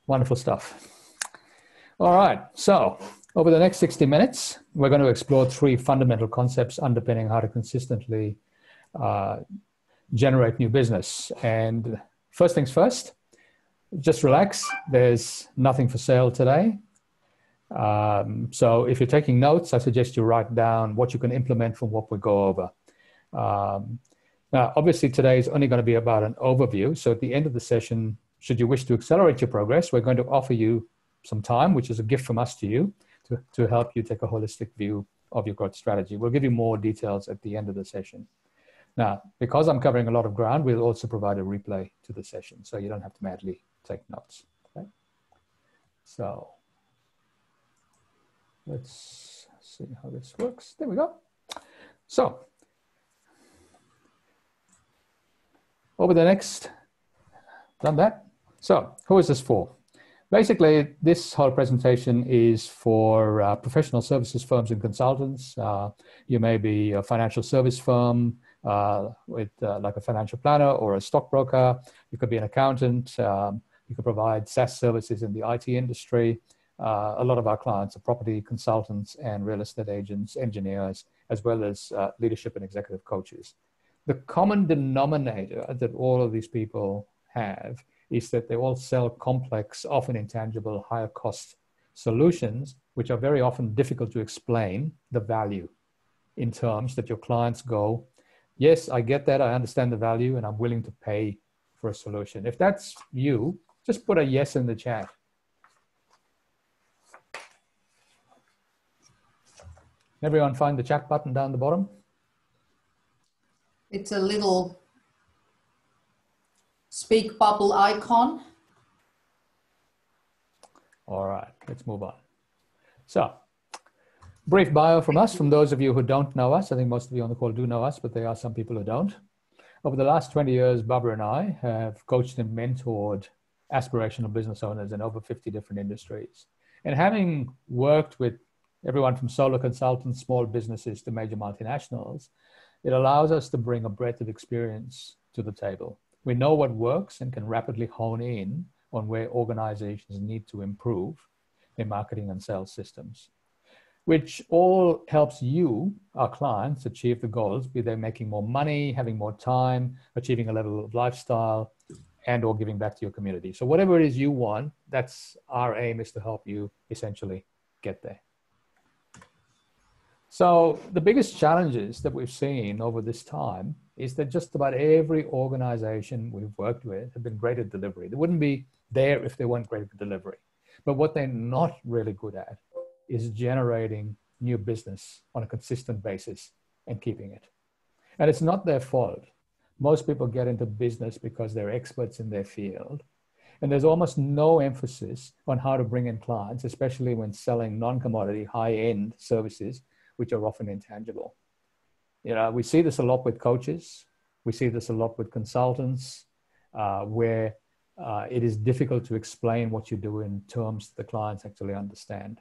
Wonderful stuff. All right. So over the next 60 minutes, we're going to explore three fundamental concepts underpinning how to consistently generate new business. And first things first, just relax. There's nothing for sale today. So if you're taking notes, I suggest you write down what you can implement from what we go over. Now, obviously, today is only going to be about an overview. So at the end of the session, should you wish to accelerate your progress, we're going to offer you some time, which is a gift from us to you, to help you take a holistic view of your growth strategy. We'll give you more details at the end of the session. Now, because I'm covering a lot of ground, we'll also provide a replay to the session, so you don't have to madly take notes. Okay? So let's see how this works. There we go. So over the next, done that. So who is this for? Basically, this whole presentation is for professional services firms and consultants. You may be a financial service firm with like a financial planner or a stockbroker. You could be an accountant. You could provide SaaS services in the IT industry. A lot of our clients are property consultants and real estate agents, engineers, as well as leadership and executive coaches. The common denominator that all of these people have is that they all sell complex, often intangible, higher cost solutions, which are very often difficult to explain the value in terms that your clients go, yes, I get that, I understand the value, and I'm willing to pay for a solution. If that's you, just put a yes in the chat. Everyone find the chat button down the bottom? It's a little speak bubble icon. All right, let's move on. So, brief bio from us, from those of you who don't know us. I think most of you on the call do know us, but there are some people who don't. Over the last 20 years, Barbara and I have coached and mentored aspirational business owners in over 50 different industries. And having worked with everyone from solo consultants, small businesses to major multinationals, it allows us to bring a breadth of experience to the table. We know what works and can rapidly hone in on where organizations need to improve their marketing and sales systems, which all helps you, our clients, achieve the goals, be they making more money, having more time, achieving a level of lifestyle, and or giving back to your community. So whatever it is you want, that's our aim, is to help you essentially get there. So the biggest challenges that we've seen over this time is that just about every organization we've worked with have been great at delivery. They wouldn't be there if they weren't great at delivery. But what they're not really good at is generating new business on a consistent basis and keeping it. And it's not their fault. Most people get into business because they're experts in their field. And there's almost no emphasis on how to bring in clients, especially when selling non-commodity, high-end services, which are often intangible. You know, we see this a lot with coaches. We see this a lot with consultants, where it is difficult to explain what you do in terms that the clients actually understand.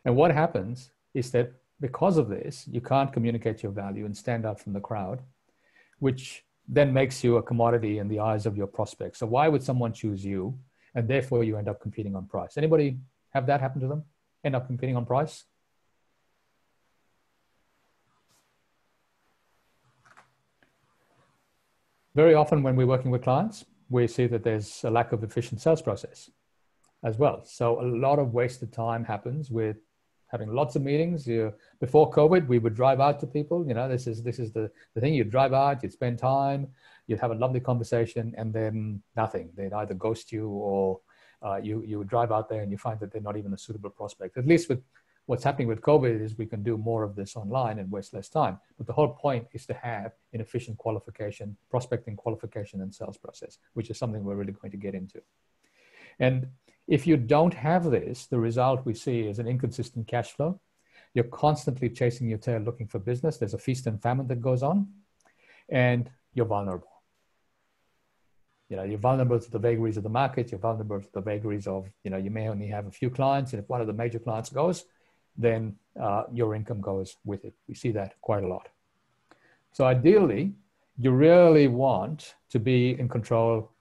And what happens is that because of this, you can't communicate your value and stand out from the crowd, which then makes you a commodity in the eyes of your prospects. So why would someone choose you? And therefore you end up competing on price. Anybody have that happen to them? End up competing on price? Very often when we're working with clients, we see that there's a lack of efficient sales process as well. So a lot of wasted time happens with having lots of meetings. Before COVID, we would drive out to people. You know, this is the thing. You'd drive out, you'd spend time, you'd have a lovely conversation, and then nothing. They'd either ghost you or you would drive out there and you find that they're not even a suitable prospect. At least with what's happening with COVID is we can do more of this online and waste less time. But the whole point is to have an efficient qualification, prospecting qualification and sales process, which is something we're really going to get into. And if you don't have this, the result we see is an inconsistent cash flow. You're constantly chasing your tail looking for business. There's a feast and famine that goes on, and you're vulnerable. You know, you're vulnerable to the vagaries of the market. You're vulnerable to the vagaries of, you know, you may only have a few clients, and if one of the major clients goes, then your income goes with it. We see that quite a lot. So ideally, you really want to be in control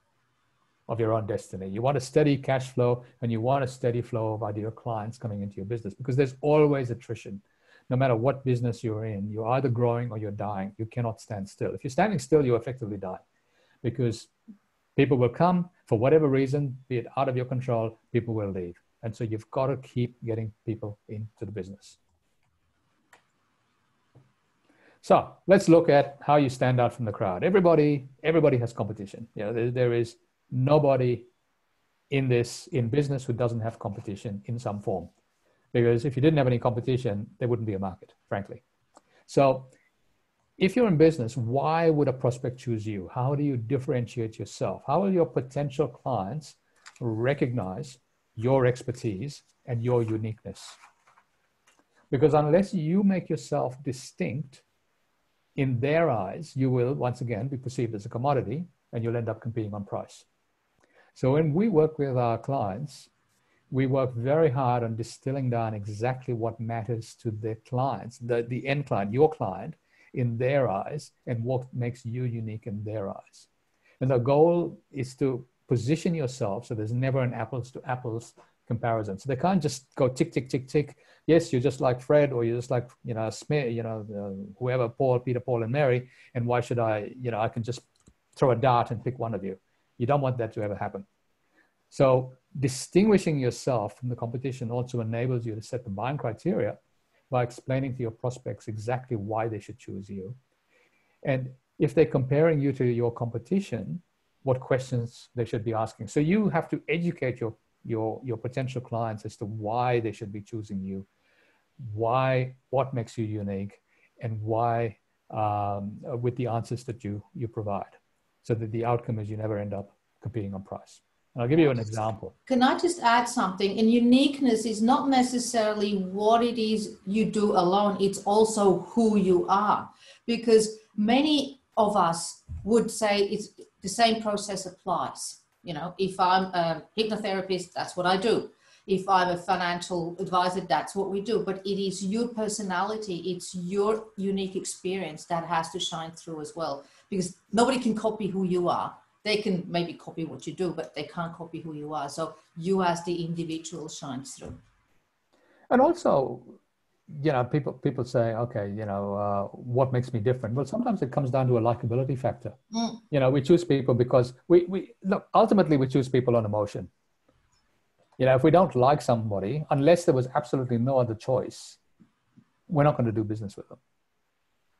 of your own destiny. You want a steady cash flow, and you want a steady flow of ideal clients coming into your business, because there's always attrition. No matter what business you're in, you're either growing or you're dying. You cannot stand still. If you're standing still, you effectively die, because people will come for whatever reason, be it out of your control, people will leave. And so you've got to keep getting people into the business. So let's look at how you stand out from the crowd. Everybody has competition. You know, there is nobody in business who doesn't have competition in some form. Because if you didn't have any competition, there wouldn't be a market, frankly. So if you're in business, why would a prospect choose you? How do you differentiate yourself? How will your potential clients recognize your expertise and your uniqueness? Because unless you make yourself distinct, in their eyes, you will once again be perceived as a commodity, and you'll end up competing on price. So when we work with our clients, we work very hard on distilling down exactly what matters to their clients, the end client, your client, in their eyes, and what makes you unique in their eyes. And the goal is to position yourself so there's never an apples to apples comparison. So they can't just go tick, tick, tick, tick. Yes, you're just like Fred, or you're just like, Smith, whoever, Paul, Peter, Paul, and Mary. And why should I can just throw a dart and pick one of you. You don't want that to ever happen. So distinguishing yourself from the competition also enables you to set the buying criteria by explaining to your prospects exactly why they should choose you. And if they're comparing you to your competition, what questions they should be asking. So you have to educate your potential clients as to why they should be choosing you, what makes you unique, and why, with the answers that you provide, so that the outcome is you never end up competing on price. And I'll give you an example. Can I just add something? And uniqueness is not necessarily what it is you do alone. It's also who you are, because many of us would say it's the same process applies. If I'm a hypnotherapist, that's what I do. If I'm a financial advisor, that's what we do. But it is your personality, it's your unique experience that has to shine through as well, because nobody can copy who you are. They can maybe copy what you do, but they can't copy who you are. So you as the individual shines through. And also, people say, okay, what makes me different? Well, sometimes it comes down to a likability factor. We choose people because ultimately we choose people on emotion. If we don't like somebody, unless there was absolutely no other choice, we're not going to do business with them.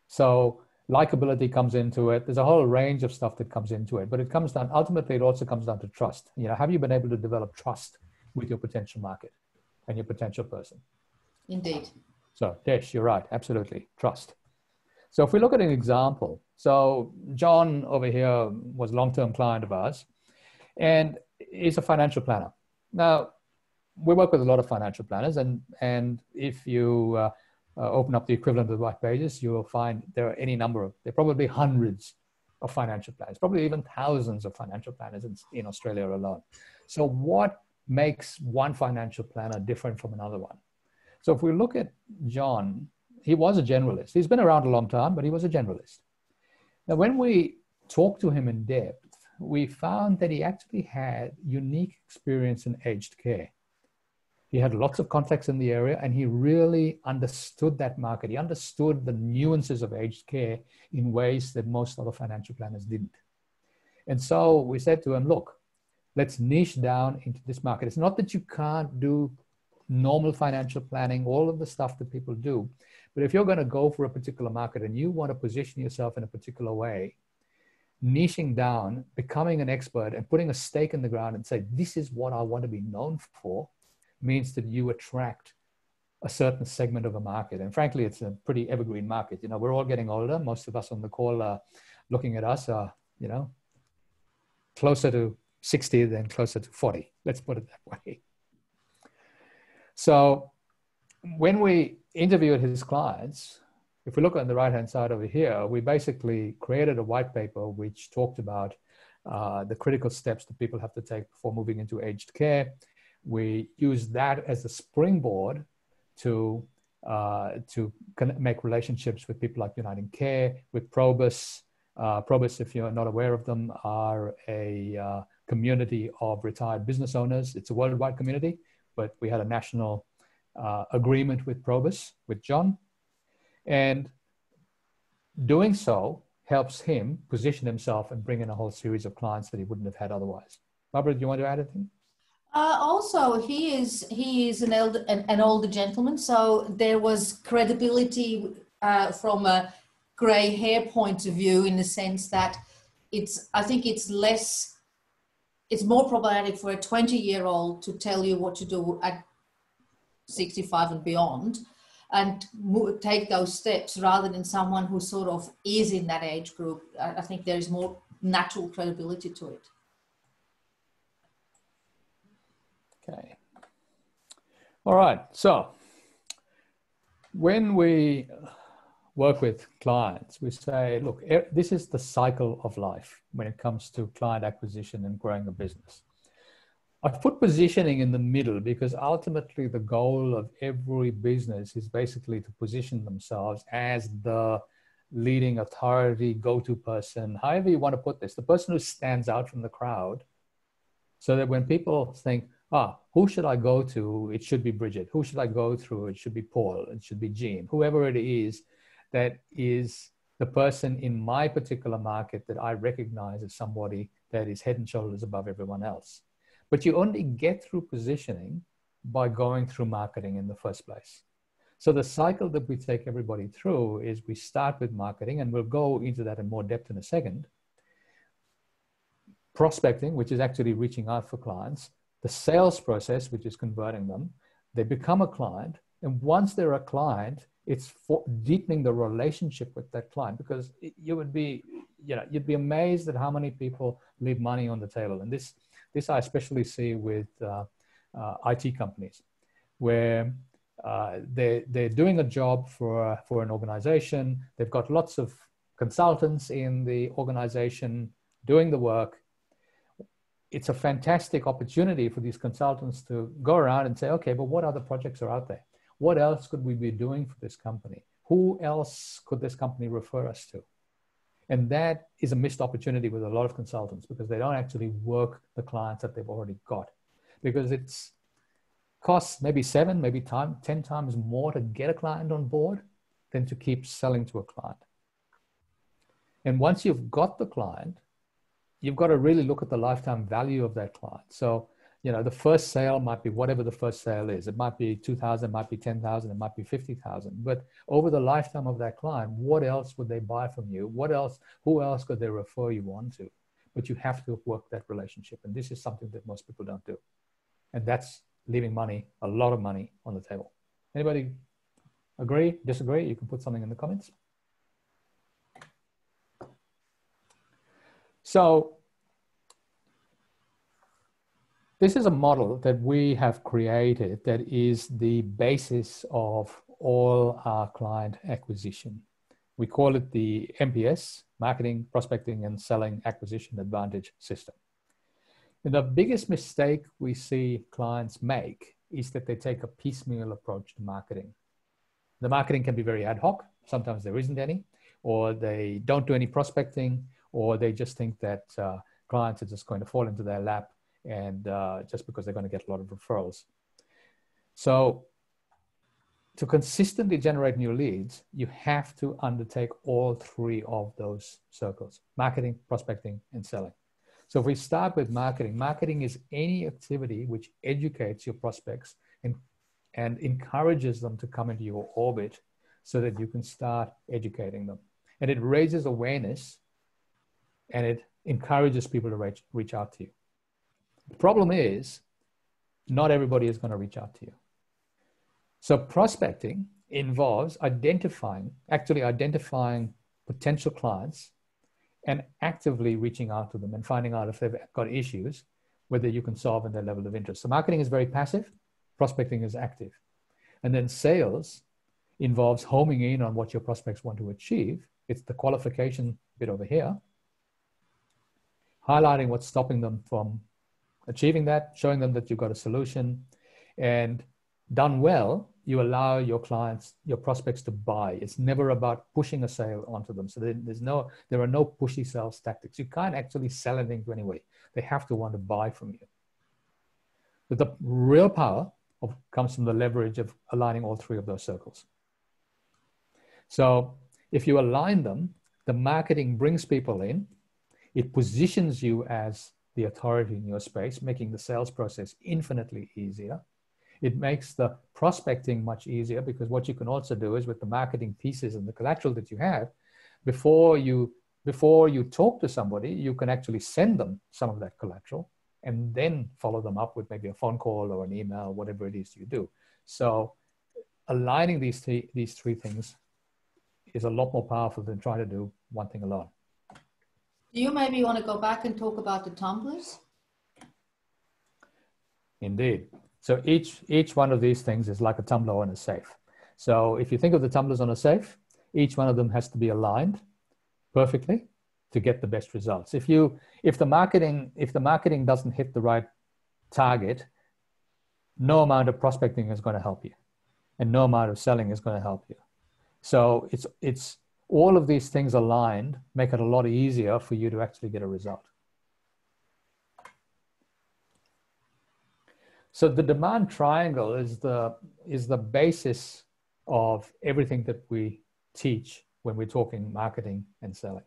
So likability comes into it. There's a whole range of stuff that comes into it, but ultimately it also comes down to trust. Have you been able to develop trust with your potential market and your potential person? Indeed. So yes, you're right. Absolutely. Trust. So if we look at an example, so John over here was a long-term client of ours, and he's a financial planner. Now, we work with a lot of financial planners, and if you open up the equivalent of the white pages, you will find there are probably hundreds of financial planners, probably even thousands of financial planners in Australia alone. So what makes one financial planner different from another one? So if we look at John, he was a generalist. He's been around a long time, but he was a generalist. Now, when we talked to him in depth, we found that he actually had unique experience in aged care. He had lots of contacts in the area, and he really understood that market. He understood the nuances of aged care in ways that most other financial planners didn't. And so we said to him, look, let's niche down into this market. It's not that you can't do normal financial planning, all of the stuff that people do, but if you're going to go for a particular market and you want to position yourself in a particular way, niching down, becoming an expert, and putting a stake in the ground and say, this is what I want to be known for, means that you attract a certain segment of a market. And frankly, it's a pretty evergreen market. We're all getting older. Most of us on the call looking at us are, closer to 60 than closer to 40. Let's put it that way. So when we interviewed his clients, if we look on the right-hand side over here, we basically created a white paper which talked about the critical steps that people have to take before moving into aged care. We use that as a springboard to make relationships with people like United Care, with Probus. Probus, if you're not aware of them, are a community of retired business owners. It's a worldwide community, but we had a national agreement with Probus, with John. And doing so helps him position himself and bring in a whole series of clients that he wouldn't have had otherwise. Barbara, do you want to add anything? Also, he is an older gentleman, so there was credibility from a grey hair point of view, in the sense that I think it's more problematic for a 20-year-old to tell you what to do at 65 and beyond, and take those steps, rather than someone who sort of is in that age group. I think there is more natural credibility to it. Okay. All right. So when we work with clients, we say, look, this is the cycle of life when it comes to client acquisition and growing a business. I've put positioning in the middle because ultimately the goal of every business is basically to position themselves as the leading authority, go-to person, however you want to put this, the person who stands out from the crowd, so that when people think, who should I go to? It should be Bridget. Who should I go through? It should be Paul. It should be Jean. Whoever it is, that is the person in my particular market that I recognize as somebody that is head and shoulders above everyone else. But you only get through positioning by going through marketing in the first place. So the cycle that we take everybody through is we start with marketing, and we'll go into that in more depth in a second. Prospecting, which is actually reaching out for clients. The sales process, which is converting them. They become a client. And once they're a client, it's for deepening the relationship with that client, because you'd be amazed at how many people leave money on the table. And this I especially see with IT companies, where they're doing a job for an organization. They've got lots of consultants in the organization doing the work. It's a fantastic opportunity for these consultants to go around and say, okay, but what other projects are out there? What else could we be doing for this company? Who else could this company refer us to? And that is a missed opportunity with a lot of consultants, because they don't actually work the clients that they've already got, because it's costs maybe 7, maybe 10 times more to get a client on board than to keep selling to a client. And once you've got the client, you've got to really look at the lifetime value of that client. So, the first sale might be whatever the first sale is. It might be 2,000, it might be 10,000, it might be 50,000. But over the lifetime of that client, what else would they buy from you? Who else could they refer you on to? But you have to work that relationship. And this is something that most people don't do. And that's leaving a lot of money on the table. Anybody agree, disagree? You can put something in the comments. So this is a model that we have created that is the basis of all our client acquisition. We call it the MPS, Marketing, Prospecting, and Selling Acquisition Advantage System. And the biggest mistake we see clients make is that they take a piecemeal approach to marketing. The marketing can be very ad hoc. Sometimes there isn't any, or they don't do any prospecting, or they just think that clients are just going to fall into their lap, and just because they're going to get a lot of referrals. So to consistently generate new leads, you have to undertake all 3 of those circles: marketing, prospecting, and selling. So if we start with marketing, marketing is any activity which educates your prospects and encourages them to come into your orbit so that you can start educating them. And it raises awareness, and it encourages people to reach out to you. The problem is, not everybody is going to reach out to you. So prospecting involves identifying potential clients and actively reaching out to them and finding out if they've got issues, whether you can solve in their level of interest. So marketing is very passive, prospecting is active. And then sales involves homing in on what your prospects want to achieve. It's the qualification bit over here, highlighting what's stopping them from achieving that, showing them that you've got a solution. And done well, you allow your clients, your prospects to buy. It's never about pushing a sale onto them. So there are no pushy sales tactics. You can't actually sell anything to anybody. They have to want to buy from you. But the real power comes from the leverage of aligning all three of those circles. So if you align them, the marketing brings people in. It positions you as the authority in your space, making the sales process infinitely easier. It makes the prospecting much easier, because what you can also do is, with the marketing pieces and the collateral that you have, before you talk to somebody, you can actually send them some of that collateral and then follow them up with maybe a phone call or an email, whatever it is you do. So aligning these three things is a lot more powerful than trying to do one thing alone. Do you maybe want to go back and talk about the tumblers? Indeed. So each one of these things is like a tumbler on a safe. So if you think of the tumblers on a safe, each one of them has to be aligned perfectly to get the best results. If the marketing doesn't hit the right target, no amount of prospecting is going to help you, and no amount of selling is going to help you. So it's all of these things aligned make it a lot easier for you to actually get a result. So the demand triangle is the basis of everything that we teach when we're talking marketing and selling.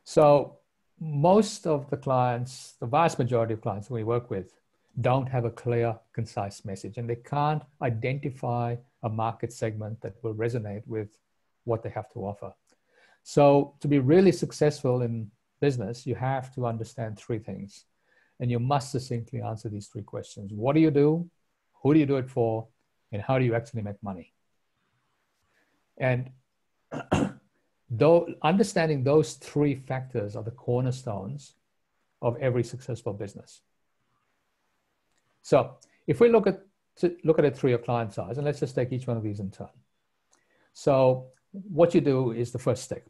So most of the clients, the vast majority of clients we work with, don't have a clear, concise message, and they can't identify a market segment that will resonate with what they have to offer. So to be really successful in business, you have to understand three things, and you must succinctly answer these three questions. What do you do? Who do you do it for? And how do you actually make money? And though understanding those three factors are the cornerstones of every successful business. So if we look at it through your client size, and let's just take each one of these in turn. So what you do is the first step.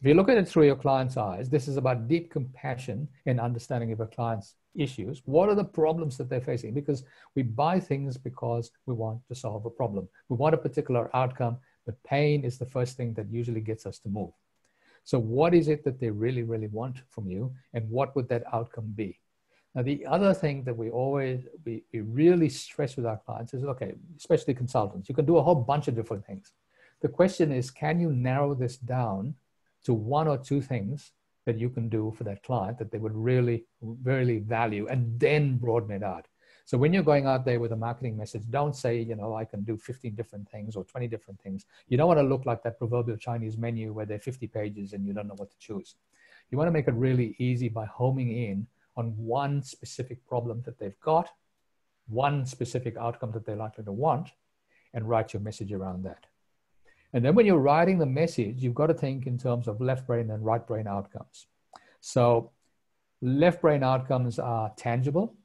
If you look at it through your client's eyes, this is about deep compassion and understanding of a client's issues. What are the problems that they're facing? Because we buy things because we want to solve a problem. We want a particular outcome, but pain is the first thing that usually gets us to move. So what is it that they really, really want from you, and what would that outcome be? Now, the other thing that we really stress with our clients is, okay, especially consultants, you can do a whole bunch of different things. The question is, can you narrow this down to one or two things that you can do for that client that they would really, really value, and then broaden it out? So when you're going out there with a marketing message, don't say, I can do 15 different things or 20 different things. You don't want to look like that proverbial Chinese menu where there are 50 pages and you don't know what to choose. You want to make it really easy by homing in on one specific problem that they've got, one specific outcome that they're likely to want, and write your message around that. And then when you're writing the message, you've got to think in terms of left brain and right brain outcomes. So left brain outcomes are tangible.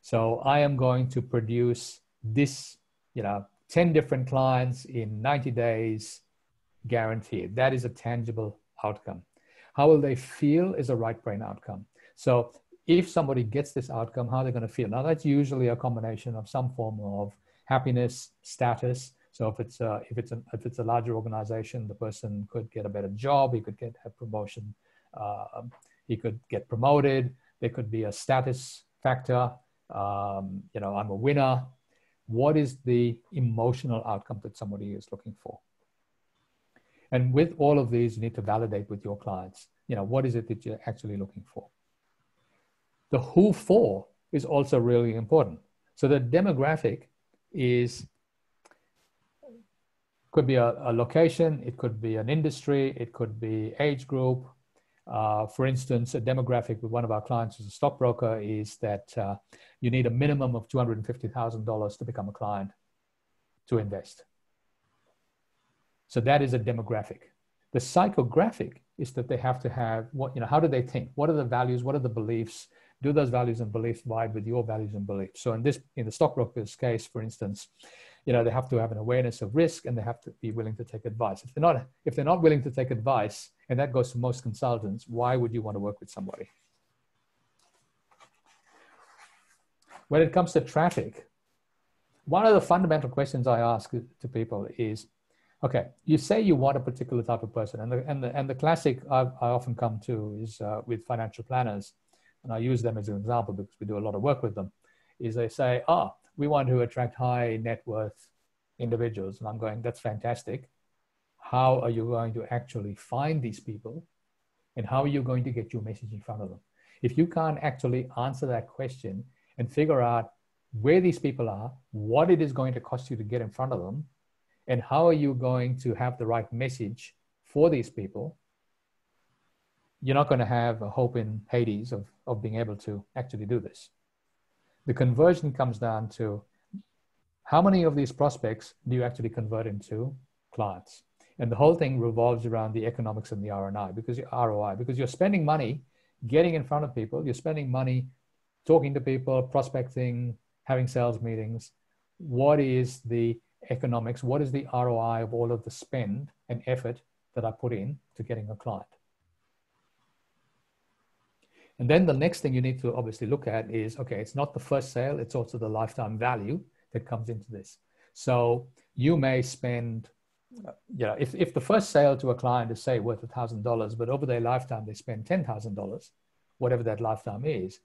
So I am going to produce this, 10 different clients in 90 days, guaranteed. That is a tangible outcome. How will they feel is a right brain outcome. So if somebody gets this outcome, how are they going to feel? Now, that's usually a combination of some form of happiness, status. So if it's a larger organization, the person could get a better job. He could have promotion. He could get promoted. There could be a status factor. I'm a winner. What is the emotional outcome that somebody is looking for? And with all of these, you need to validate with your clients. What is it that you're actually looking for? The who for is also really important. So the demographic could be a location, it could be an industry, it could be age group. For instance, a demographic with one of our clients who's a stockbroker is that you need a minimum of $250,000 to become a client to invest. So that is a demographic. The psychographic is that they have to have how do they think? What are the values? What are the beliefs? Do those values and beliefs vibe with your values and beliefs? So in the stockbroker's case, for instance, they have to have an awareness of risk, and they have to be willing to take advice. If they're not willing to take advice, and that goes to most consultants, why would you want to work with somebody? When it comes to traffic, one of the fundamental questions I ask to people is, Okay, you say you want a particular type of person, and the classic I often come to is with financial planners, and I use them as an example because we do a lot of work with them. Is they say, we want to attract high net worth individuals, and I'm going, that's fantastic. How are you going to actually find these people, and how are you going to get your message in front of them? If you can't actually answer that question and figure out where these people are, what it is going to cost you to get in front of them, and how are you going to have the right message for these people, you're not going to have a hope in Hades of being able to actually do this. The conversion comes down to how many of these prospects do you actually convert into clients? And the whole thing revolves around the economics and the ROI, because you're spending money getting in front of people, you're spending money talking to people, prospecting, having sales meetings. What is the economics? What is the ROI of all of the spend and effort that I put in to getting a client? And then the next thing you need to obviously look at is, okay, it's not the first sale, it's also the lifetime value that comes into this. So you may spend, if the first sale to a client is say worth $1,000, but over their lifetime they spend $10,000, whatever that lifetime is,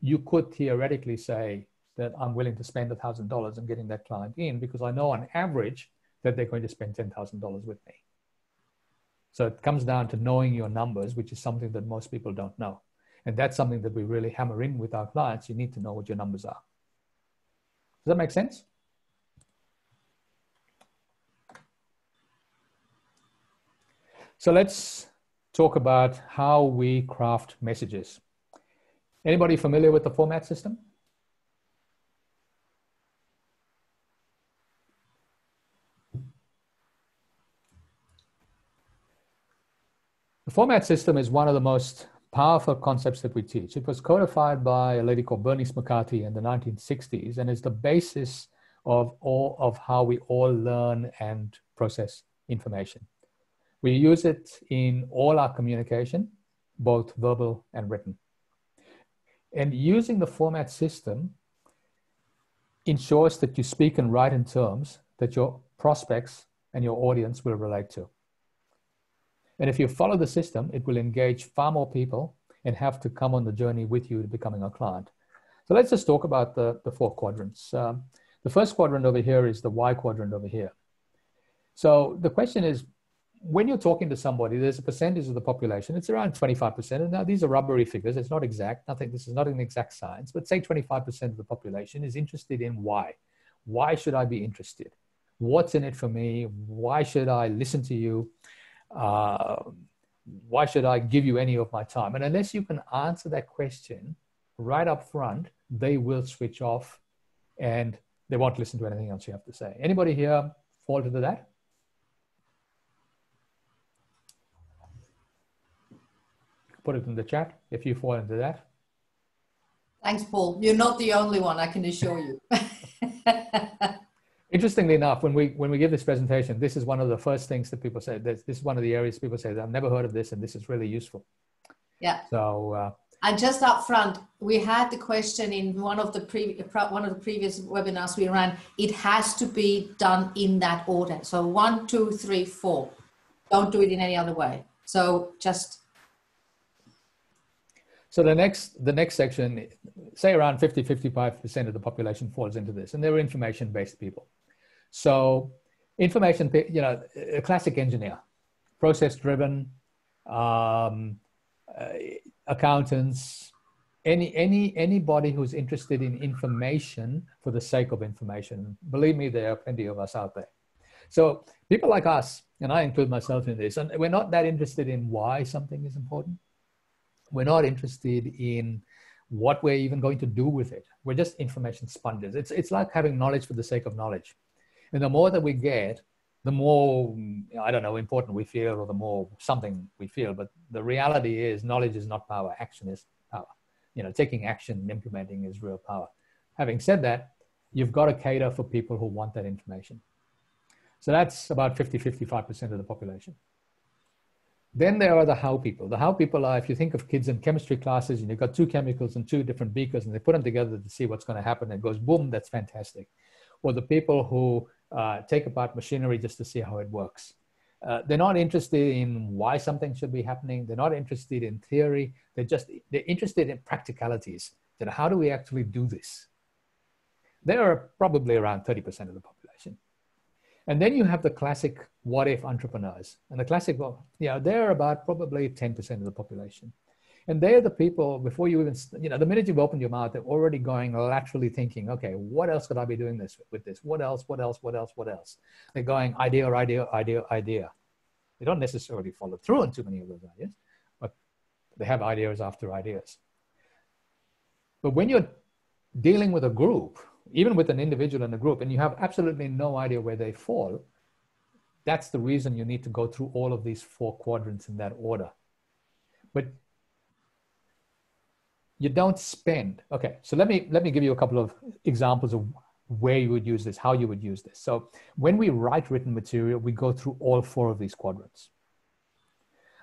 you could theoretically say that I'm willing to spend $1,000 on getting that client in because I know on average that they're going to spend $10,000 with me. So it comes down to knowing your numbers, which is something that most people don't know. And that's something that we really hammer in with our clients. You need to know what your numbers are. Does that make sense? So let's talk about how we craft messages. Anybody familiar with the format system? The format system is one of the most powerful concepts that we teach. It was codified by a lady called Bernice McCarthy in the 1960s, and is the basis of all of how we all learn and process information. We use it in all our communication, both verbal and written. And using the format system ensures that you speak and write in terms that your prospects and your audience will relate to. And if you follow the system, it will engage far more people and have to come on the journey with you to becoming a client. So let's just talk about the 4 quadrants. The first quadrant over here is the Y quadrant over here. So the question is, when you're talking to somebody, there's a percentage of the population, it's around 25%. And now these are rubbery figures, it's not exact, this is not an exact science, but say 25% of the population is interested in why. Why should I be interested? What's in it for me? Why should I listen to you? Why should I give you any of my time? And unless you can answer that question right up front, they will switch off and they won't listen to anything else you have to say. Anybody here fall into that? Put it in the chat if you fall into that. Thanks, Paul. You're not the only one, I can assure you. Interestingly enough, when we give this presentation, this is one of the first things that people say. This is one of the areas people say, I've never heard of this, and this is really useful. Yeah. So, and just up front, we had the question in one of the previous webinars we ran. It has to be done in that order. So 1, 2, 3, 4. Don't do it in any other way. So just. So the next section, say around 55% of the population falls into this, and they're information-based people. So information, a classic engineer, process-driven, accountants, anybody who's interested in information for the sake of information. Believe me, there are plenty of us out there. So people like us, and I include myself in this, and we're not that interested in why something is important. We're not interested in what we're even going to do with it. We're just information sponges. It's like having knowledge for the sake of knowledge. And the more that we get, the more, I don't know, important we feel, or the more something we feel. But the reality is knowledge is not power. Action is power. Taking action and implementing is real power. Having said that, you've got to cater for people who want that information. So that's about 55% of the population. Then there are the how people. The how people are, if you think of kids in chemistry classes and you've got 2 chemicals and 2 different beakers and they put them together to see what's going to happen and it goes boom, that's fantastic. Or the people who take apart machinery just to see how it works. They're not interested in why something should be happening. They're not interested in theory. They're interested in practicalities. That how do we actually do this? They are probably around 30% of the population. And then you have the classic what if entrepreneurs. And the classic, well, they're about probably 10% of the population. And they're the people, before you even, the minute you've opened your mouth, they're already going laterally thinking, okay, what else could I be doing this with this? What else? They're going idea. They don't necessarily follow through on too many of those ideas, but they have ideas after ideas. But when you're dealing with a group, even with an individual in a group, and you have absolutely no idea where they fall, that's the reason you need to go through all of these 4 quadrants in that order. But you don't spend. Okay, so let me give you a couple of examples of where you would use this, how you would use this. So when we write written material, we go through all 4 of these quadrants.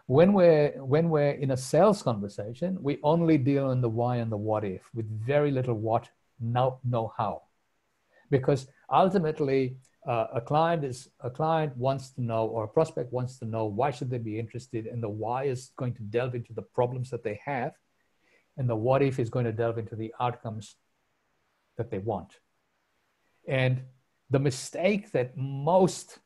When we're in a sales conversation, we only deal in the why and the what if, with very little what, no how. Because ultimately, a client wants to know, or a prospect wants to know, why should they be interested, and the why is going to delve into the problems that they have, and the what if is going to delve into the outcomes that they want. And the mistake that most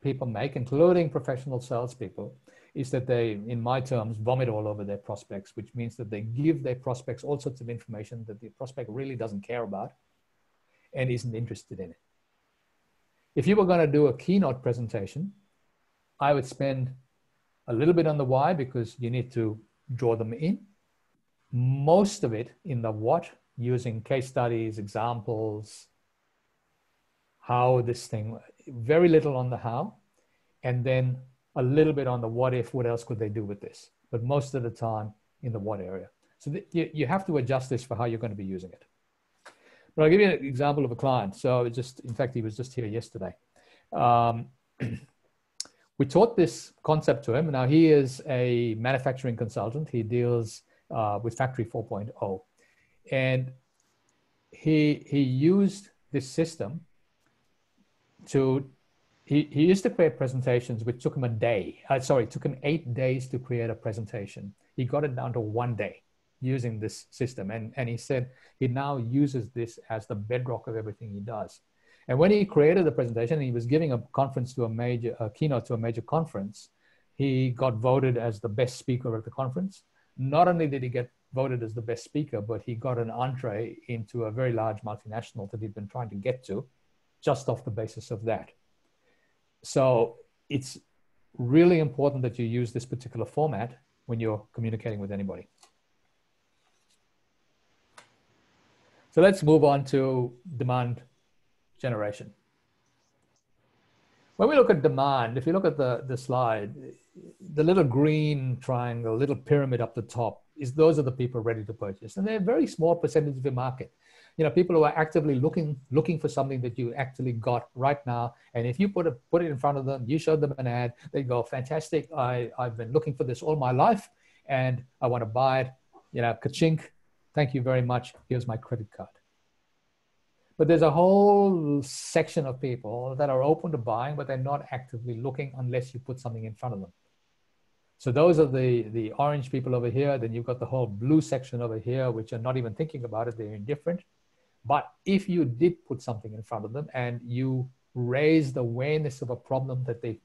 people make, including professional salespeople, is that they, in my terms, vomit all over their prospects, which means that they give their prospects all sorts of information that the prospect really doesn't care about and isn't interested in it. If you were going to do a keynote presentation, I would spend a little bit on the why, because you need to draw them in. Most of it in the what, using case studies, examples, how this thing, very little on the how, and then a little bit on the what if, what else could they do with this? But most of the time in the what area. So you have to adjust this for how you're going to be using it. But I'll give you an example of a client. So in fact, he was just here yesterday. We taught this concept to him. Now he is a manufacturing consultant. He deals with Factory 4.0. And he used this system to, he used to create presentations, which took him took him 8 days to create a presentation. He got it down to 1 day using this system. And he said he now uses this as the bedrock of everything he does. And when he created the presentation, he was giving a keynote to a major conference. He got voted as the best speaker at the conference. Not only did he get voted as the best speaker, but he got an entree into a very large multinational that he'd been trying to get to, just off the basis of that. So it's really important that you use this particular format when you're communicating with anybody. So let's move on to demand generation. When we look at demand, if you look at the slide, the little green triangle, little pyramid up the top, those are the people ready to purchase. And they're a very small percentage of the market. People who are actively looking for something that you actually got right now. And if you put it in front of them, you showed them an ad, they go, fantastic, I've been looking for this all my life and I want to buy it, ka-chink, thank you very much, here's my credit card. But there's a whole section of people that are open to buying, but they're not actively looking unless you put something in front of them. So those are the orange people over here. Then you've got the whole blue section over here, which are not even thinking about it. They're indifferent. But if you did put something in front of them and you raised awareness of a problem that they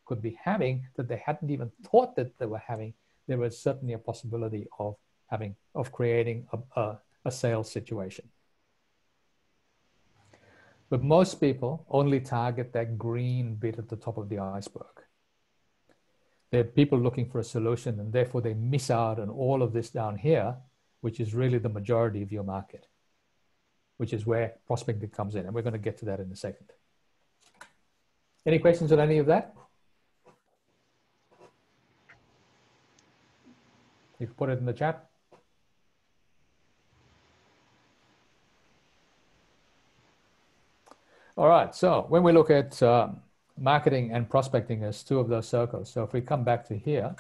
could be having, that they hadn't even thought that they were having, there was certainly a possibility of creating a sales situation. But most people only target that green bit at the top of the iceberg. They're people looking for a solution, and therefore they miss out on all of this down here, which is really the majority of your market, which is where prospecting comes in. And we're going to get to that in a second. Any questions on any of that? You can put it in the chat. All right, so when we look at marketing and prospecting as two of those circles, so if we come back to here,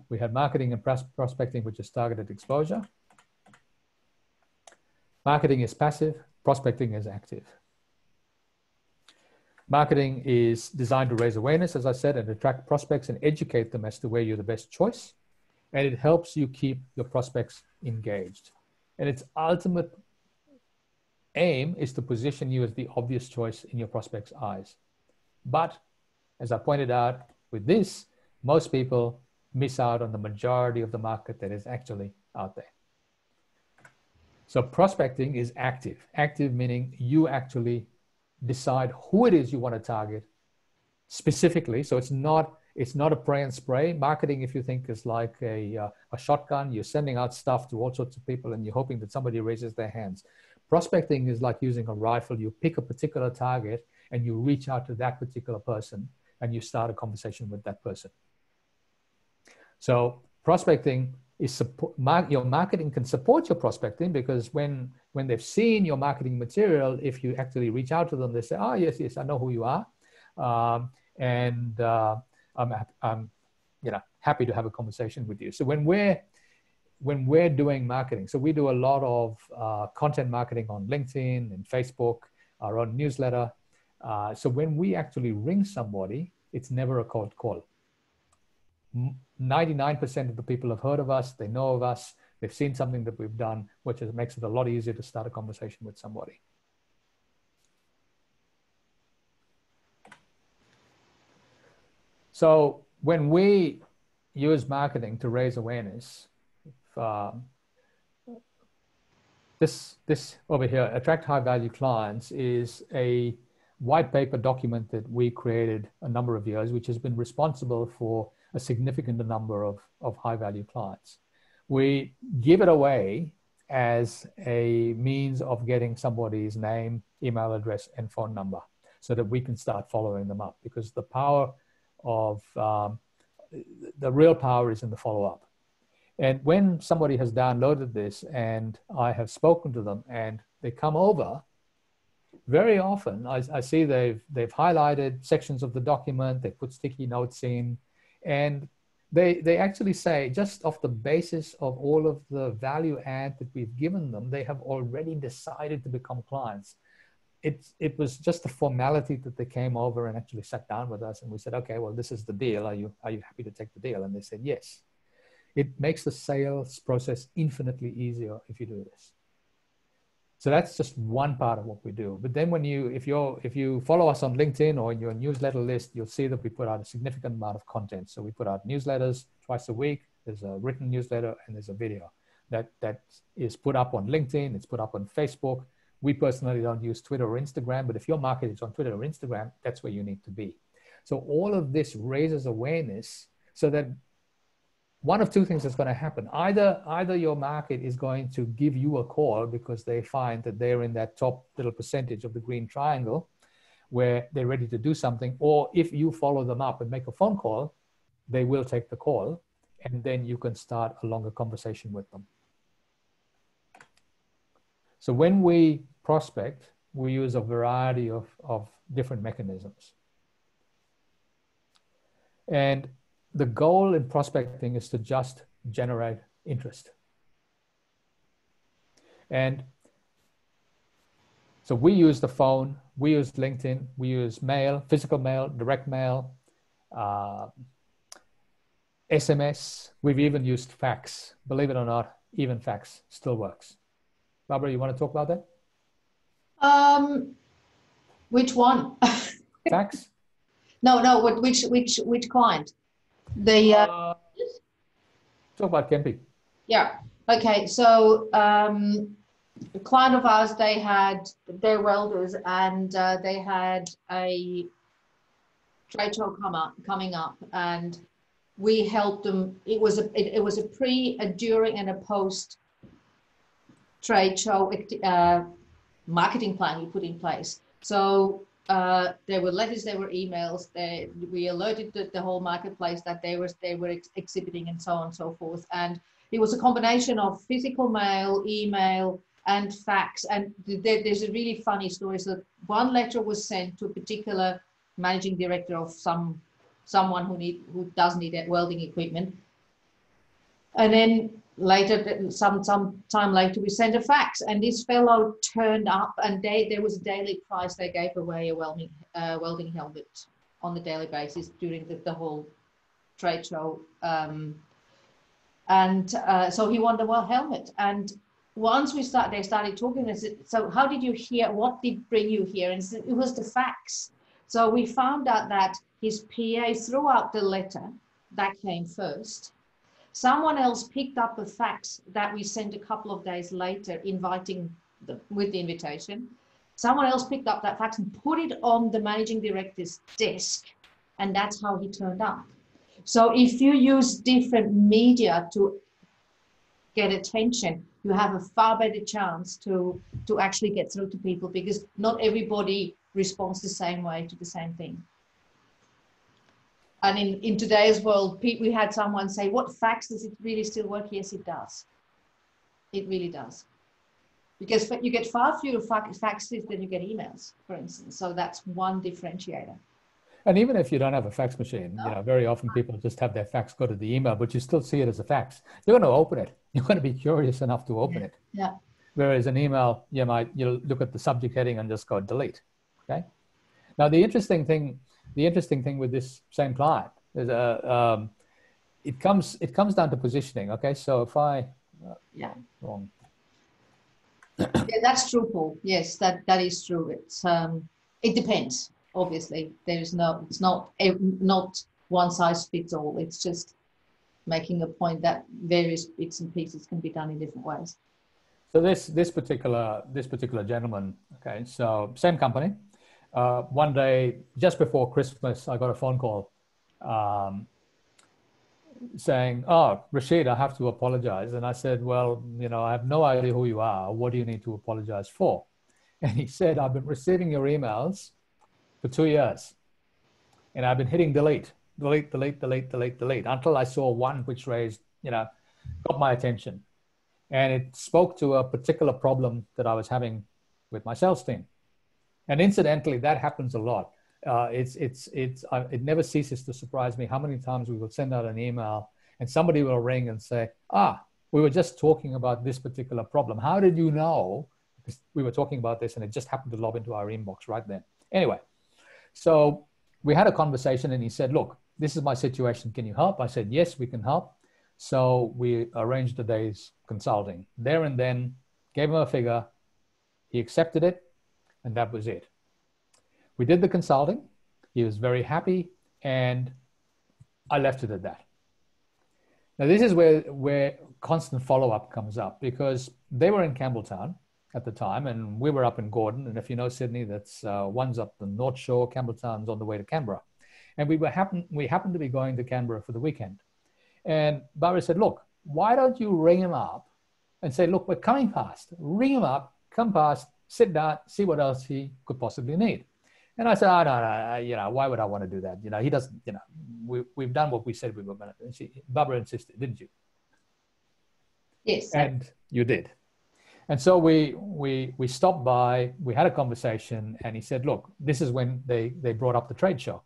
we had marketing and prospecting, which is targeted exposure. Marketing is passive, prospecting is active. Marketing is designed to raise awareness, as I said, and attract prospects and educate them as to where you're the best choice. And it helps you keep your prospects engaged. And its ultimate aim is to position you as the obvious choice in your prospects' eyes. But as I pointed out with this, most people miss out on the majority of the market that is actually out there. So prospecting is active. Active meaning you actually decide who it is you want to target specifically. So it's not a pray and spray. Marketing, if you think, is like a shotgun. You're sending out stuff to all sorts of people and you're hoping that somebody raises their hands. Prospecting is like using a rifle. You pick a particular target and you reach out to that particular person and you start a conversation with that person. So prospecting is your marketing can support your prospecting, because when they've seen your marketing material, if you actually reach out to them, they say, oh, yes, I know who you are. I'm happy to have a conversation with you. So when we're doing marketing, so we do a lot of content marketing on LinkedIn and Facebook, our own newsletter. So when we actually ring somebody, it's never a cold call. 99% of the people have heard of us, they know of us, they've seen something that we've done, which makes it a lot easier to start a conversation with somebody. So when we use marketing to raise awareness, this over here, Attract High Value Clients, is a white paper document that we created a number of years, which has been responsible for a significant number of high value clients. We give it away as a means of getting somebody's name, email address, and phone number so that we can start following them up, because the power of, the real power is in the follow-up. And when somebody has downloaded this and I have spoken to them and they come over, very often I see they've highlighted sections of the document, they put sticky notes in, and they actually say, just off the basis of all of the value add that we've given them, they have already decided to become clients. It was just a formality that they came over and actually sat down with us and we said, okay, well, this is the deal. Are you happy to take the deal? And they said, yes. It makes the sales process infinitely easier if you do this. So that's just one part of what we do. But then if you follow us on LinkedIn or in your newsletter list, you'll see that we put out a significant amount of content. So we put out newsletters twice a week. There's a written newsletter and there's a video that is put up on LinkedIn. It's put up on Facebook. We personally don't use Twitter or Instagram, but if your market is on Twitter or Instagram, that's where you need to be. So all of this raises awareness so that one of two things is going to happen. Either your market is going to give you a call because they find that they're in that top little percentage of the green triangle where they're ready to do something, or if you follow them up and make a phone call, they will take the call, and then you can start a longer conversation with them. So when we prospect, we use a variety of different mechanisms. And the goal in prospecting is to just generate interest. And so we use the phone, we use LinkedIn, we use mail, physical mail, direct mail, SMS. We've even used fax. Believe it or not, even fax still works. Barbara, you want to talk about that? Which one? Fax? No. Which client? The talk about Kempi. Yeah. Okay. So a client of ours, they're welders, and they had a trade show coming up, and we helped them. It was a pre, a during, and a post trade show marketing plan we put in place. So there were letters, there were emails. We alerted the whole marketplace that they were exhibiting, and so on and so forth. And it was a combination of physical mail, email, and fax. And there's a really funny story. So one letter was sent to a particular managing director of someone who does need welding equipment. And then later, some time later, we sent a fax, and this fellow turned up, and there was a daily price. They gave away a welding helmet on the daily basis during the whole trade show. So he wanted a helmet. And once they started talking, I said, so how did you hear? What did bring you here? And it was the fax. So we found out that his PA threw out the letter that came first. Someone else picked up a fax that we sent a couple of days later, with the invitation. Someone else picked up that fax and put it on the managing director's desk, and that's how he turned up. So if you use different media to get attention, you have a far better chance to actually get through to people, because not everybody responds the same way to the same thing. And in today's world, we had someone say, what fax, does it really still work? Yes, it does. It really does. Because you get far fewer faxes than you get emails, for instance. So that's one differentiator. And even if you don't have a fax machine, very often people just have their fax go to the email, but you still see it as a fax. You're going to open it. You're going to be curious enough to open it. Yeah. Whereas an email, you'll look at the subject heading and just go delete. Okay. Now the interesting thing with this same client is it comes down to positioning. Okay, so if I wrong. Yeah, that's true, Paul. Yes, that is true. It depends. Obviously, it's not one size fits all. It's just making a point that various bits and pieces can be done in different ways. So this particular gentleman. Okay, so same company. One day, just before Christmas, I got a phone call saying, "Oh, Rashid, I have to apologize." And I said, "Well, I have no idea who you are. What do you need to apologize for?" And he said, "I've been receiving your emails for 2 years, and I've been hitting delete until I saw one which raised, got my attention. And it spoke to a particular problem that I was having with my sales team. And incidentally, that happens a lot. It never ceases to surprise me how many times we will send out an email and somebody will ring and say, we were just talking about this particular problem. How did you know? Because we were talking about this and it just happened to lob into our inbox right then. Anyway, so we had a conversation and he said, look, this is my situation. Can you help? I said, yes, we can help. So we arranged a day's consulting. There and then, gave him a figure. He accepted it, and that was it. We did the consulting. He was very happy, and I left it at that. Now, this is where constant follow-up comes up, because they were in Campbelltown at the time, and we were up in Gordon. And if you know Sydney, that's one's up the North Shore, Campbelltown's on the way to Canberra. And we happened to be going to Canberra for the weekend. And Barbara said, look, why don't you ring him up and say, look, we're coming past. Ring him up, come past, sit down, see what else he could possibly need. And I said, no, why would I want to do that? He doesn't, we've done what we said we were going to do. Barbara insisted, didn't you? Yes. And you did. And so we stopped by, we had a conversation, and he said, look, this is when they brought up the trade show.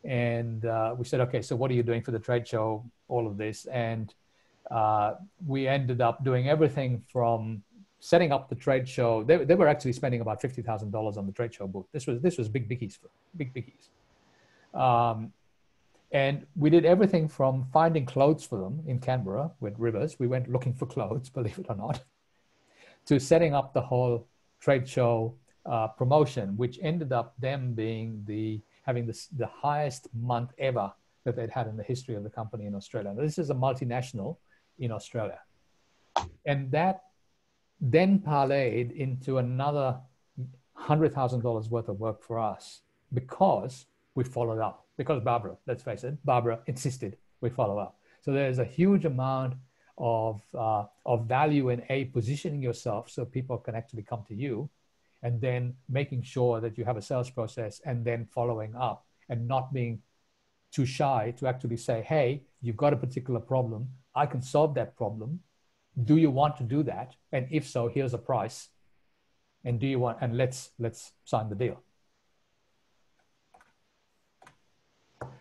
And we said, okay, so what are you doing for the trade show, all of this? And we ended up doing everything from setting up the trade show. They were actually spending about $50,000 on the trade show booth. This was big biggies. And we did everything from finding clothes for them in Canberra with Rivers. We went looking for clothes, believe it or not, to setting up the whole trade show promotion, which ended up them having the highest month ever that they'd had in the history of the company in Australia. Now, this is a multinational in Australia. And that then parlayed into another $100,000 worth of work for us because we followed up. Because Barbara, let's face it, Barbara insisted we follow up. So there's a huge amount of value in positioning yourself so people can actually come to you, and then making sure that you have a sales process, and then following up and not being too shy to actually say, hey, you've got a particular problem. I can solve that problem. Do you want to do that? And if so, here's a price. And do you want, and let's sign the deal.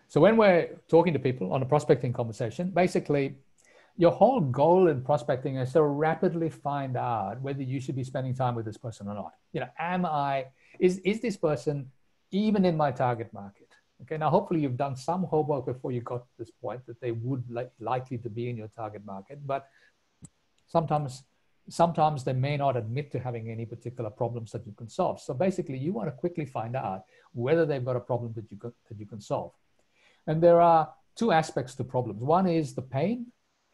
So when we're talking to people on a prospecting conversation, basically your whole goal in prospecting is to rapidly find out whether you should be spending time with this person or not. You know, is this person even in my target market? Okay, now hopefully you've done some homework before you got to this point that they would likely to be in your target market, but sometimes they may not admit to having any particular problems that you can solve. So basically you want to quickly find out whether they've got a problem that you can solve. And there are two aspects to problems. One is the pain,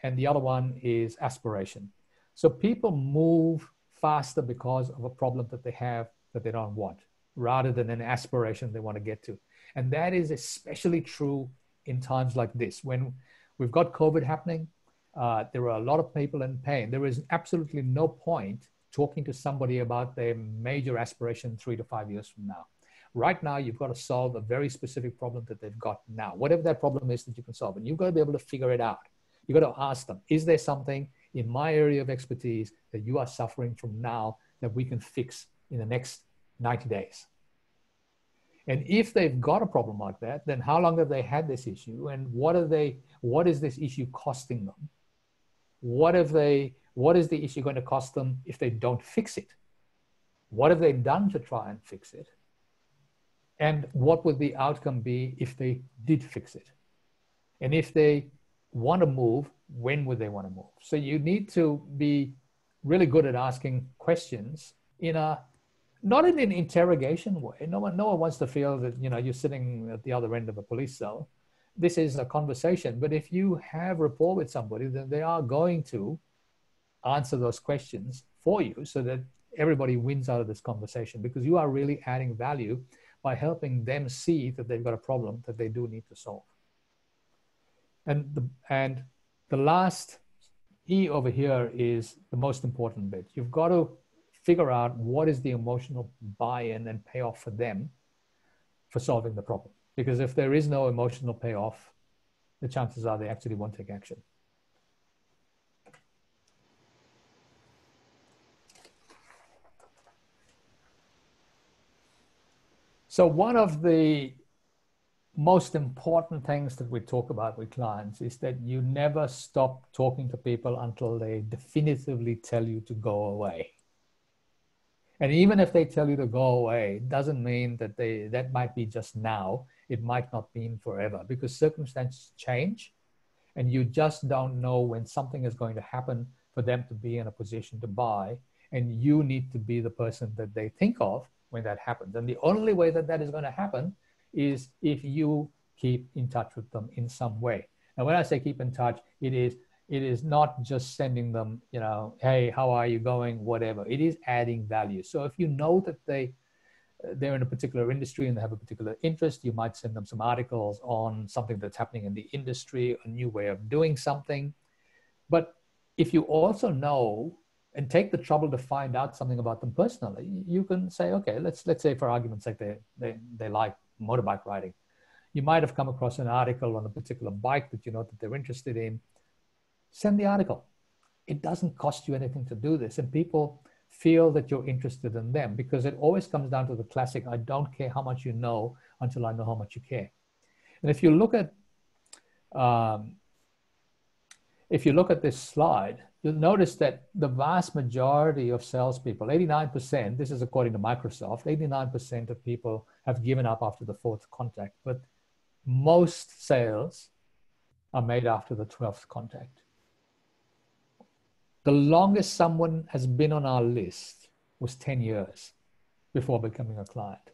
and the other one is aspiration. So people move faster because of a problem that they have that they don't want, rather than an aspiration they want to get to. And that is especially true in times like this, when we've got COVID happening. There are a lot of people in pain. There is absolutely no point talking to somebody about their major aspiration 3 to 5 years from now. Right now, you've got to solve a very specific problem that they've got now, whatever that problem is that you can solve. And you've got to be able to figure it out. You've got to ask them, is there something in my area of expertise that you are suffering from now that we can fix in the next 90 days? And if they've got a problem like that, then how long have they had this issue? And what is this issue costing them? What is the issue going to cost them if they don't fix it? What have they done to try and fix it? And what would the outcome be if they did fix it? And if they want to move, when would they want to move? So you need to be really good at asking questions not in an interrogation way. No one wants to feel that, you know, you're sitting at the other end of a police cell. This is a conversation. But if you have rapport with somebody, then they are going to answer those questions for you so that everybody wins out of this conversation, because you are really adding value by helping them see that they've got a problem that they do need to solve. And the last E over here is the most important bit. You've got to figure out what is the emotional buy-in and payoff for them for solving the problem. Because if there is no emotional payoff, the chances are they actually won't take action. So one of the most important things that we talk about with clients is that you never stop talking to people until they definitively tell you to go away. And even if they tell you to go away, it doesn't mean that that might be just now. It might not mean forever, because circumstances change and you just don't know when something is going to happen for them to be in a position to buy. And you need to be the person that they think of when that happens. And the only way that that is going to happen is if you keep in touch with them in some way. Now, when I say keep in touch, it is not just sending them, you know, hey, how are you going, whatever. It is adding value. So if you know that they're in a particular industry and they have a particular interest, you might send them some articles on something that's happening in the industry, a new way of doing something. But if you also know and take the trouble to find out something about them personally, you can say, okay, let's say for argument's sake, they like motorbike riding. You might have come across an article on a particular bike that you know that they're interested in. Send the article. It doesn't cost you anything to do this. And people feel that you're interested in them, because it always comes down to the classic, I don't care how much you know until I know how much you care. And if you look at this slide, you'll notice that the vast majority of salespeople, 89%, this is according to Microsoft, 89% of people have given up after the 4th contact, but most sales are made after the 12th contact. The longest someone has been on our list was 10 years before becoming a client.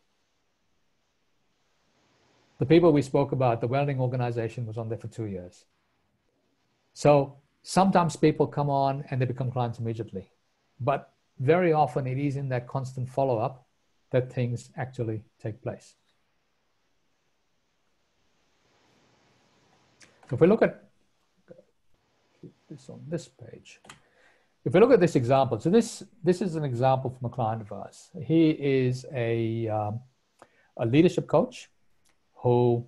The people we spoke about, the welding organization, was on there for 2 years. So sometimes people come on and they become clients immediately, but very often it is in that constant follow-up that things actually take place. So if we look at this on this page, if we look at this example, so this is an example from a client of ours. He is a leadership coach who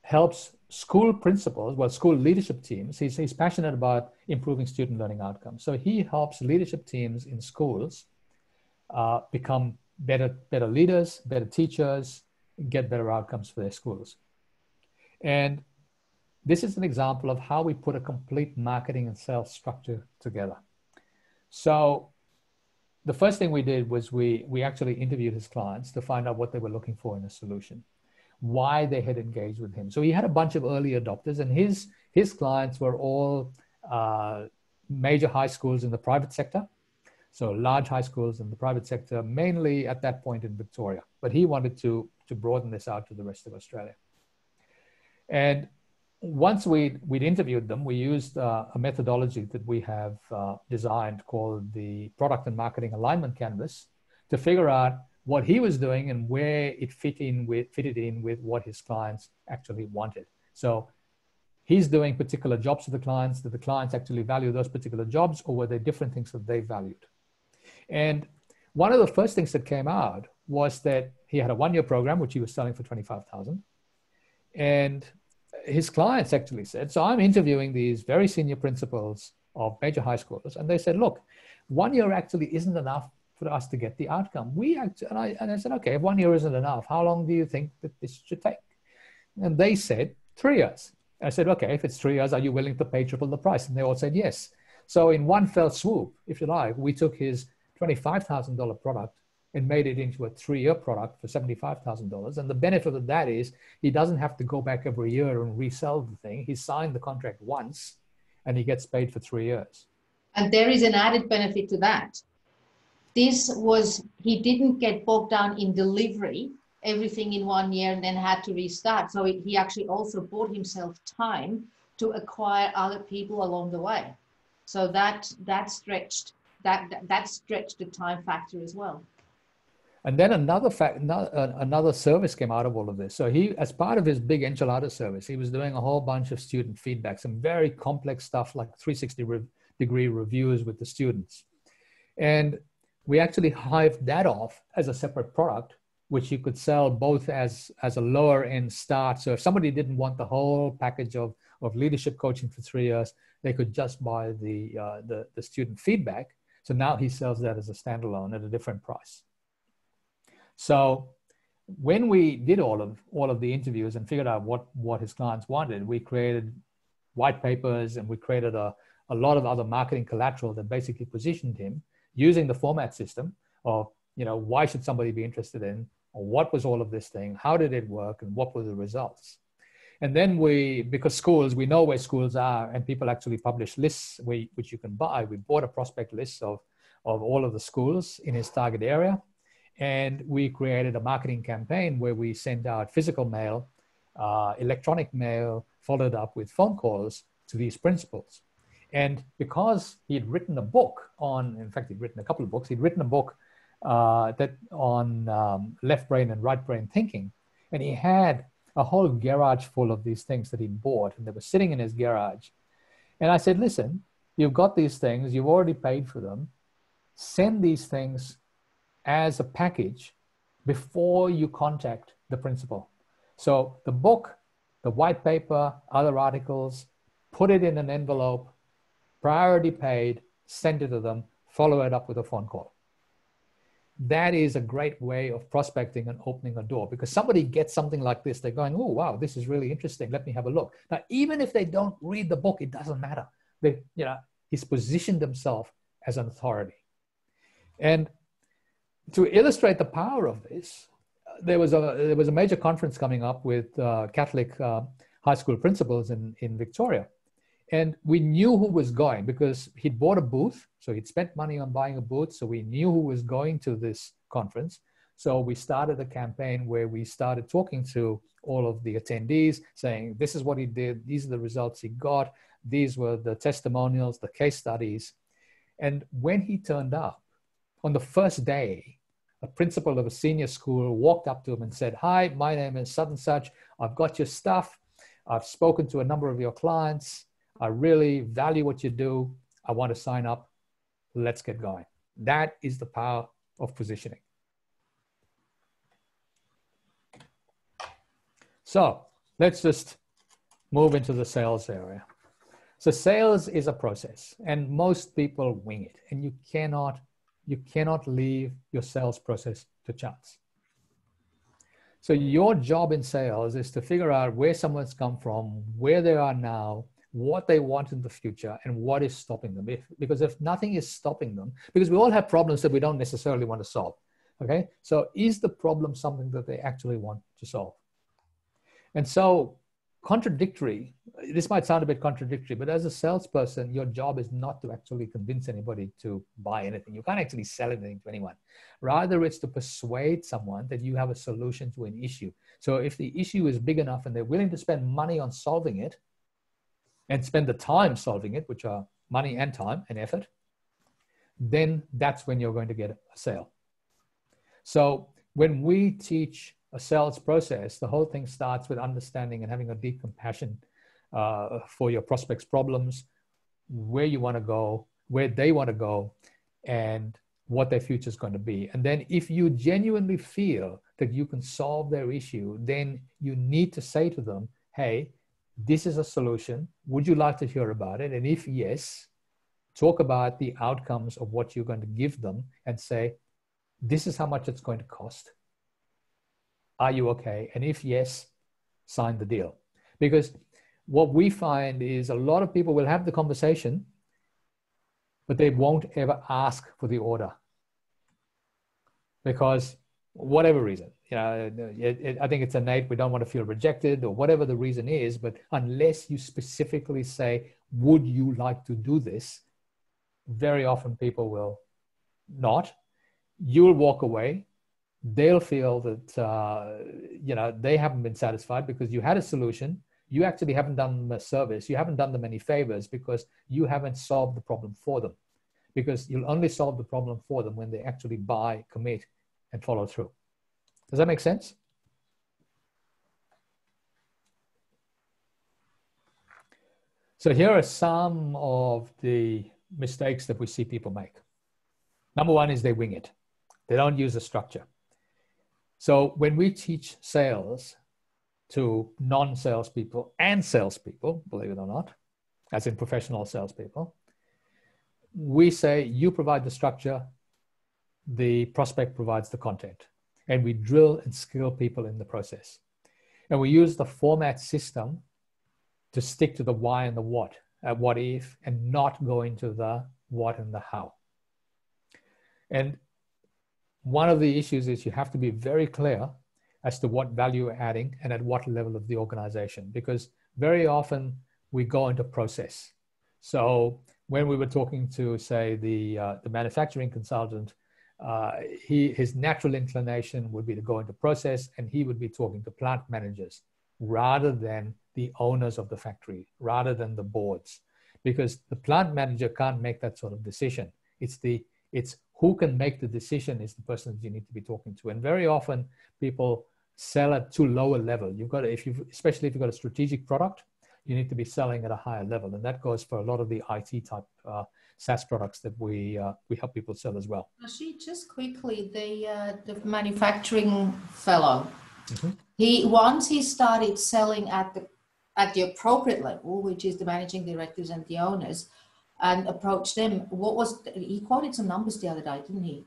helps school principals, well, school leadership teams. He's passionate about improving student learning outcomes. So he helps leadership teams in schools become better leaders, better teachers, get better outcomes for their schools. And this is an example of how we put a complete marketing and sales structure together. So the first thing we did was we actually interviewed his clients to find out what they were looking for in a solution, why they had engaged with him. So he had a bunch of early adopters, and his clients were all major high schools in the private sector. So large high schools in the private sector, mainly at that point in Victoria. But he wanted to broaden this out to the rest of Australia. And once we'd interviewed them, we used a methodology that we have designed called the Product and Marketing Alignment Canvas to figure out what he was doing and where it fitted in with what his clients actually wanted. So he's doing particular jobs for the clients. Did the clients actually value those particular jobs, or were there different things that they valued? And one of the first things that came out was that he had a one-year program, which he was selling for $25,000. And his clients actually said, so I'm interviewing these very senior principals of major high schools, and they said, look, 1 year actually isn't enough for us to get the outcome. And I said, okay, if 1 year isn't enough, how long do you think that this should take? And they said 3 years. I said, okay, if it's 3 years, are you willing to pay triple the price? And they all said yes. So in one fell swoop, if you like, we took his $25,000 product and made it into a 3-year product for $75,000. And the benefit of that is he doesn't have to go back every year and resell the thing. He signed the contract once and he gets paid for 3 years. And there is an added benefit to that. He didn't get bogged down in delivery, everything in 1 year, and then had to restart. So he actually also bought himself time to acquire other people along the way. So that stretched the time factor as well. And then another service came out of all of this. So he, as part of his big enchilada service, he was doing a whole bunch of student feedback, some very complex stuff like 360-degree reviews with the students. And we actually hived that off as a separate product, which you could sell both as a lower end start. So if somebody didn't want the whole package of leadership coaching for 3 years, they could just buy the student feedback. So now he sells that as a standalone at a different price. So when we did all of the interviews and figured out what his clients wanted, we created white papers and we created a lot of other marketing collateral that basically positioned him using the format system of, why should somebody be interested in, or what was all of this thing, how did it work, and what were the results? And then because we know where schools are and people actually publish lists which you can buy, we bought a prospect list of all of the schools in his target area. And we created a marketing campaign where we sent out physical mail, electronic mail, followed up with phone calls to these principals. And because he'd written a book in fact, he'd written a couple of books. He'd written a book on left brain and right brain thinking. And he had a whole garage full of these things that he'd bought, and they were sitting in his garage. And I said, listen, you've got these things, you've already paid for them. Send these things as a package before you contact the principal. So the book, the white paper, other articles, put it in an envelope, priority paid, send it to them, follow it up with a phone call. That is a great way of prospecting and opening a door, because somebody gets something like this, they're going, oh, wow, this is really interesting. Let me have a look. Now, even if they don't read the book, it doesn't matter. He's positioned himself as an authority. And to illustrate the power of this, there was a major conference coming up with Catholic high school principals in Victoria. And we knew who was going because he'd bought a booth. So he'd spent money on buying a booth. So we knew who was going to this conference. So we started a campaign where we started talking to all of the attendees saying, this is what he did. These are the results he got. These were the testimonials, the case studies. And when he turned up on the first day, a principal of a senior school walked up to him and said, hi, my name is such and such. I've got your stuff. I've spoken to a number of your clients. I really value what you do. I want to sign up. Let's get going. That is the power of positioning. So let's just move into the sales area. So sales is a process, and most people wing it, and you cannot leave your sales process to chance. So your job in sales is to figure out where someone's come from, where they are now, what they want in the future, and what is stopping them. Because if nothing is stopping them, because we all have problems that we don't necessarily want to solve. Okay, so is the problem something that they actually want to solve? And so contradictory, this might sound a bit contradictory, but as a salesperson, your job is not to actually convince anybody to buy anything. You can't actually sell anything to anyone. Rather, it's to persuade someone that you have a solution to an issue. So if the issue is big enough and they're willing to spend money on solving it and spend the time solving it, which are money and time and effort, then that's when you're going to get a sale. So when we teach a sales process, the whole thing starts with understanding and having a deep compassion for your prospects' problems, where you want to go, where they want to go, and what their future is going to be. And then if you genuinely feel that you can solve their issue, then you need to say to them, hey, this is a solution. Would you like to hear about it? And if yes, talk about the outcomes of what you're going to give them and say, this is how much it's going to cost. Are you okay? And if yes, sign the deal. Because what we find is a lot of people will have the conversation, but they won't ever ask for the order. Because whatever reason, I think it's innate. We don't want to feel rejected or whatever the reason is, but unless you specifically say, would you like to do this? Very often people will not. You'll walk away. They'll feel that, they haven't been satisfied because you had a solution. You actually haven't done them a service. You haven't done them any favors because you haven't solved the problem for them. Because you'll only solve the problem for them when they actually buy, commit, and follow through. Does that make sense? So here are some of the mistakes that we see people make. Number one is they wing it. They don't use a structure. So when we teach sales to non-salespeople and salespeople, believe it or not, as in professional salespeople, we say you provide the structure, the prospect provides the content, and we drill and skill people in the process. And we use the format system to stick to the why and the what if, and not go into the what and the how. And one of the issues is you have to be very clear as to what value you're adding and at what level of the organization, because very often we go into process. So when we were talking to, say, the manufacturing consultant, his natural inclination would be to go into process, and he would be talking to plant managers rather than the owners of the factory, rather than the boards, because the plant manager can't make that sort of decision. It's who can make the decision is the person that you need to be talking to. And very often people sell at too low a level. Especially if you've got a strategic product, you need to be selling at a higher level. And that goes for a lot of the IT type SaaS products that we help people sell as well. Actually, just quickly, the manufacturing fellow, Mm-hmm. once he started selling at the appropriate level, which is the managing directors and the owners, and approached them, he quoted some numbers the other day, didn't he?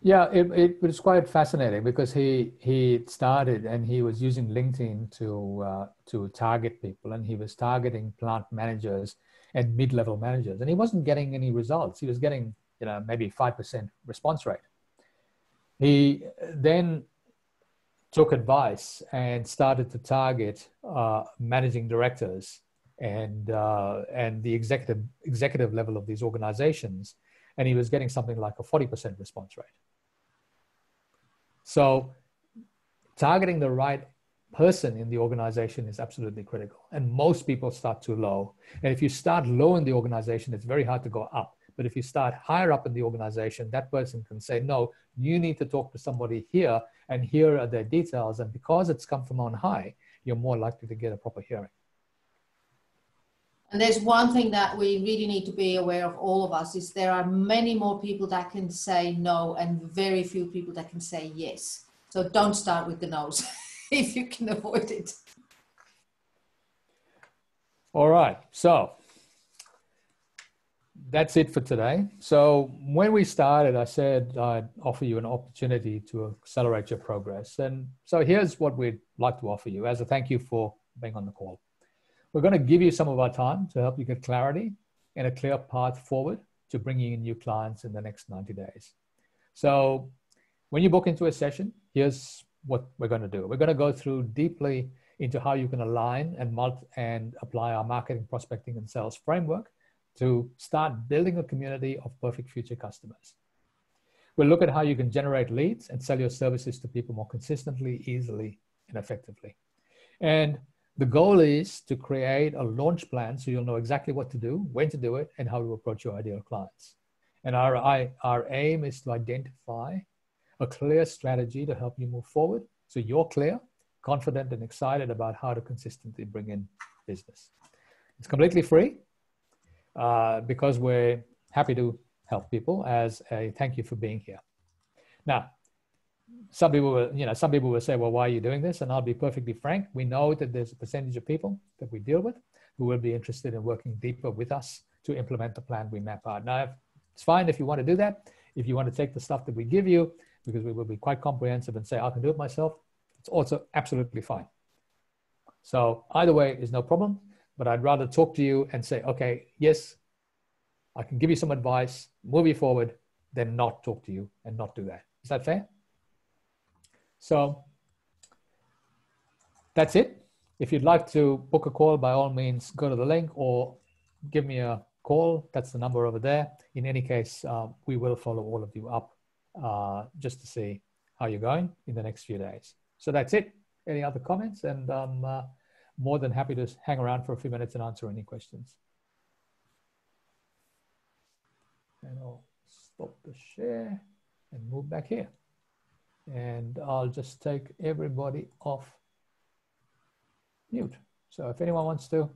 Yeah, it was quite fascinating because he started and he was using LinkedIn to target people, and he was targeting plant managers and mid-level managers, and he wasn't getting any results. He was getting maybe 5% response rate. He then took advice and started to target managing directors and the executive level of these organizations, and he was getting something like a 40% response rate. So targeting the right person in the organization is absolutely critical. And most people start too low. And if you start low in the organization, it's very hard to go up. But if you start higher up in the organization, that person can say, no, you need to talk to somebody here, and here are their details. And because it's come from on high, you're more likely to get a proper hearing. And there's one thing that we really need to be aware of, all of us, is there are many more people that can say no and very few people that can say yes. So don't start with the no's if you can avoid it. All right. So that's it for today. So when we started, I said I'd offer you an opportunity to accelerate your progress. And so here's what we'd like to offer you as a thank you for being on the call. We're going to give you some of our time to help you get clarity and a clear path forward to bringing in new clients in the next 90 days. So when you book into a session, here's what we're going to do. We're going to go through deeply into how you can align and apply our marketing, prospecting, and sales framework to start building a community of perfect future customers. We'll look at how you can generate leads and sell your services to people more consistently, easily, and effectively. And the goal is to create a launch plan so you'll know exactly what to do, when to do it, and how to approach your ideal clients. And our aim is to identify a clear strategy to help you move forward so you're clear, confident, and excited about how to consistently bring in business. It's completely free because we're happy to help people as a thank you for being here. Now, some people will say, well, why are you doing this? And I'll be perfectly frank. We know that there's a percentage of people that we deal with who will be interested in working deeper with us to implement the plan we map out. Now, it's fine if you want to do that. If you want to take the stuff that we give you, because we will be quite comprehensive and say, I can do it myself, it's also absolutely fine. So either way is no problem, but I'd rather talk to you and say, okay, yes, I can give you some advice, move you forward, than not talk to you and not do that. Is that fair? So that's it. If you'd like to book a call, by all means, go to the link or give me a call. That's the number over there. In any case, we will follow all of you up just to see how you're going in the next few days. So that's it. Any other comments? And I'm more than happy to hang around for a few minutes and answer any questions. And I'll stop the share and move back here. And I'll just take everybody off mute. So if anyone wants to